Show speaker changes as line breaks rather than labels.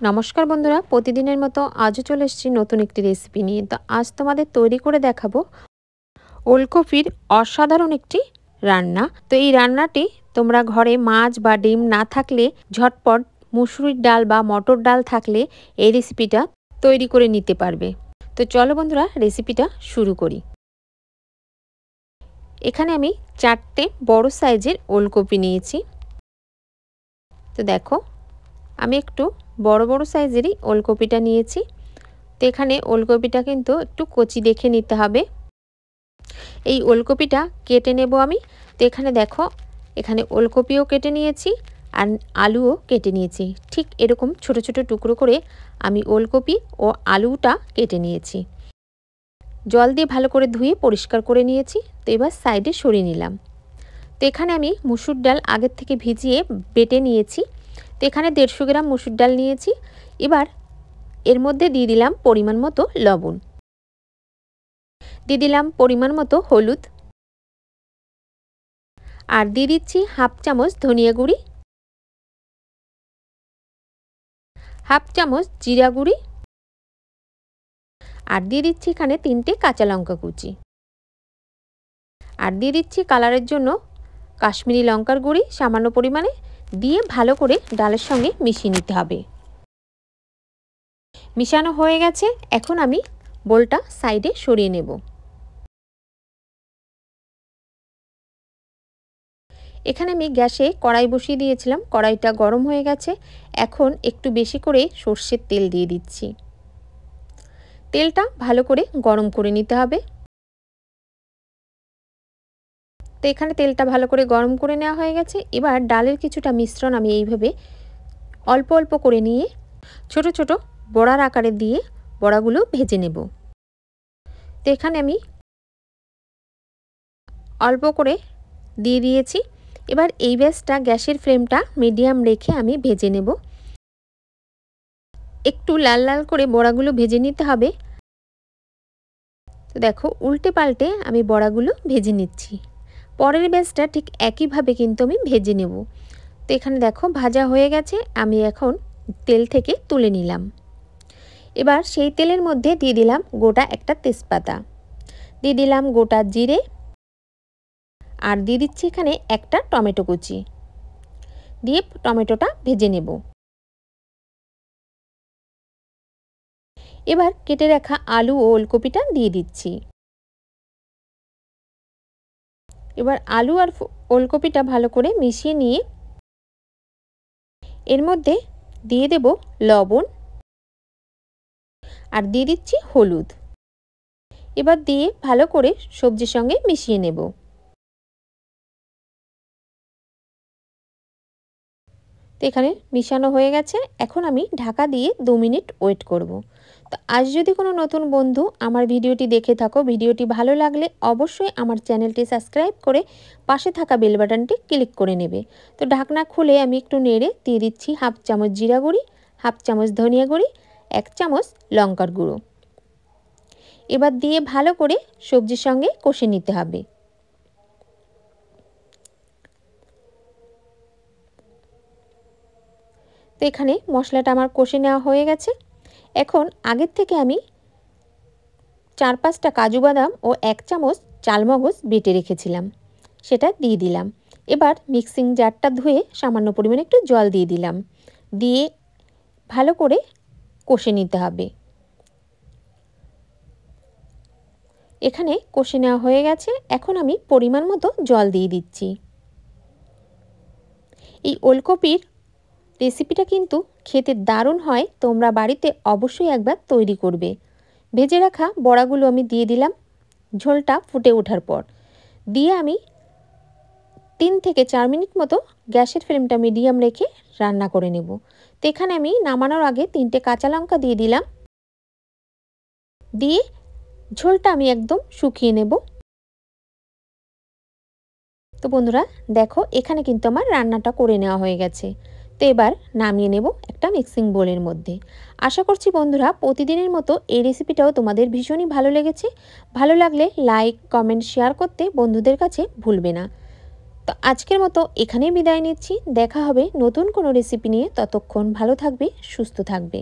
নমস্কার বন্ধুরা, প্রতিদিনের মতো আজও চলে এসেছি নতুন একটি রেসিপি নিয়ে। তো আজ তোমাদের তৈরি করে দেখাবো ওলকপির অসাধারণ একটি রান্না। তো এই রান্নাটি তোমরা ঘরে মাছ বা ডিম না থাকলে ঝটপট মুসুরির ডাল বা মটর ডাল থাকলে এই রেসিপিটা তৈরি করে নিতে পারবে। তো চলো বন্ধুরা, রেসিপিটা শুরু করি। এখানে আমি 4টে বড় সাইজের ওলকপি নিয়েছি। তো দেখো, আমি একটু বড় বড় সাইজেরই ওলকপিটা নিয়েছি। তো এখানে ওলকপিটা কিন্তু একটু কচি দেখে নিতে হবে। এই ওলকপিটা কেটে নেব আমি। তো এখানে দেখো, এখানে ওলকপিও কেটে নিয়েছি আর আলুও কেটে নিয়েছি। ঠিক এরকম ছোট ছোট টুকরো করে আমি ওলকপি ও আলুটা কেটে নিয়েছি। জল দিয়ে ভালো করে ধুয়ে পরিষ্কার করে নিয়েছি। তো এবার সাইডে সরিয়ে নিলাম। তো এখানে আমি মুসুর ডাল আগের থেকে ভিজিয়ে বেটে নিয়েছি। তো এখানে 150 গ্রাম মুসুর ডাল নিয়েছি। এবার এর মধ্যে দিয়ে দিলাম পরিমাণ মতো লবণ, দিয়ে দিলাম পরিমাণ মতো হলুদ, আর দিয়ে দিচ্ছি হাফ চামচ ধনিয়া গুঁড়ি, হাফ চামচ জিরা গুঁড়ি, আর দিয়ে দিচ্ছি এখানে 3টে কাঁচা লঙ্কা কুচি, আর দিয়ে দিচ্ছি কালারের জন্য কাশ্মীরি লঙ্কার গুঁড়ি সামান্য পরিমাণে, দিয়ে ভালো করে ডালের সঙ্গে মিশিয়ে নিতে হবে। মিশানো হয়ে গেছে। এখন আমি বোলটা সাইডে সরিয়ে নেব। এখানে আমি গ্যাসে কড়াই বসিয়ে দিয়েছিলাম। কড়াইটা গরম হয়ে গেছে। এখন একটু বেশি করে সর্ষের তেল দিয়ে দিচ্ছি। তেলটা ভালো করে গরম করে নিতে হবে। তো এখানে তেলটা ভালো করে গরম করে নেওয়া হয়ে গেছে। এবার ডালের কিছুটা মিশ্রণ আমি এইভাবে অল্প অল্প করে নিয়ে ছোট ছোট বড়ার আকারে দিয়ে বড়াগুলো ভেজে নেব। তো এখানে আমি অল্প করে দিয়ে দিয়েছি। এবার এই ব্যাচটা গ্যাসের ফ্লেমটা মিডিয়াম রেখে আমি ভেজে নেব। একটু লাল লাল করে বড়াগুলো ভেজে নিতে হবে। তো দেখো, উল্টে পাল্টে আমি বড়াগুলো ভেজে নিচ্ছি। পরের ব্যাচটা ঠিক একইভাবে কিন্তু আমি ভেজে নেব। তো এখানে দেখো ভাজা হয়ে গেছে। আমি এখন তেল থেকে তুলে নিলাম। এবার সেই তেলের মধ্যে দিয়ে দিলাম গোটা একটা তেজপাতা, দিয়ে দিলাম গোটা জিরে, আর দিয়ে দিচ্ছি এখানে একটা টমেটো কুচি, দিয়ে টমেটোটা ভেজে নেব। এবার কেটে রাখা আলু ও ওলকপিটা দিয়ে দিচ্ছি। এবার আলু আর ওলকপিটা ভালো করে মিশিয়ে নিয়ে এর মধ্যে দিয়ে দেব লবণ, আর দিয়ে দিচ্ছি হলুদ। এবার দিয়ে ভালো করে সবজির সঙ্গে মিশিয়ে নেব। তো এখানে মিশানো হয়ে গেছে। এখন আমি ঢাকা দিয়ে 2 মিনিট ওয়েট করব। তো আজ যদি কোনো নতুন বন্ধু আমার ভিডিওটি দেখে থাকো, ভিডিওটি ভালো লাগলে অবশ্যই আমার চ্যানেলটি সাবস্ক্রাইব করে পাশে থাকা বেল বাটনটি ক্লিক করে নেবে। তো ঢাকনা খুলে আমি একটু নেড়ে দিয়ে দিচ্ছি হাফ চামচ জিরা গুঁড়ি, হাফ চামচ ধনিয়া গুঁড়ি, 1 চামচ লঙ্কার গুঁড়ো। এবার দিয়ে ভালো করে সবজির সঙ্গে কষে নিতে হবে। তো এখানে মশলাটা আমার কষে নেওয়া হয়ে গেছে। এখন আগের থেকে আমি 4-5টা কাজু বাদাম ও 1 চামচ চালমগজ বেটে রেখেছিলাম, সেটা দিয়ে দিলাম। এবার মিক্সিং জারটা ধুয়ে সামান্য পরিমাণে একটু জল দিয়ে দিলাম, দিয়ে ভালো করে কষে নিতে হবে। এখানে কষে নেওয়া হয়ে গেছে। এখন আমি পরিমাণ মতো জল দিয়ে দিচ্ছি। এই ওলকপির রেসিপিটা কিন্তু খেতে দারুণ হয়। তোমরা বাড়িতে অবশ্যই একবার তৈরি করবে। ভেজে রাখা বড়াগুলো আমি দিয়ে দিলাম ঝোলটা ফুটে ওঠার পর। দিয়ে আমি 3 থেকে 4 মিনিট মতো গ্যাসের ফ্লেমটা মিডিয়াম রেখে রান্না করে নেব। তো এখানে আমি নামানোর আগে 3টে কাঁচা লঙ্কা দিয়ে দিলাম, দিয়ে ঝোলটা আমি একদম শুকিয়ে নেব। তো বন্ধুরা দেখো, এখানে কিন্তু আমার রান্নাটা করে নেওয়া হয়ে গেছে। তো এবার নামিয়ে নেব একটা মিক্সিং বোলের মধ্যে। আশা করছি বন্ধুরা প্রতিদিনের মতো এই রেসিপিটাও তোমাদের ভীষণই ভালো লেগেছে। ভালো লাগলে লাইক, কমেন্ট, শেয়ার করতে বন্ধুদের কাছে ভুলবে না। তো আজকের মতো এখানেই বিদায় নিচ্ছি। দেখা হবে নতুন কোনো রেসিপি নিয়ে। ততক্ষণ ভালো থাকবে, সুস্থ থাকবে।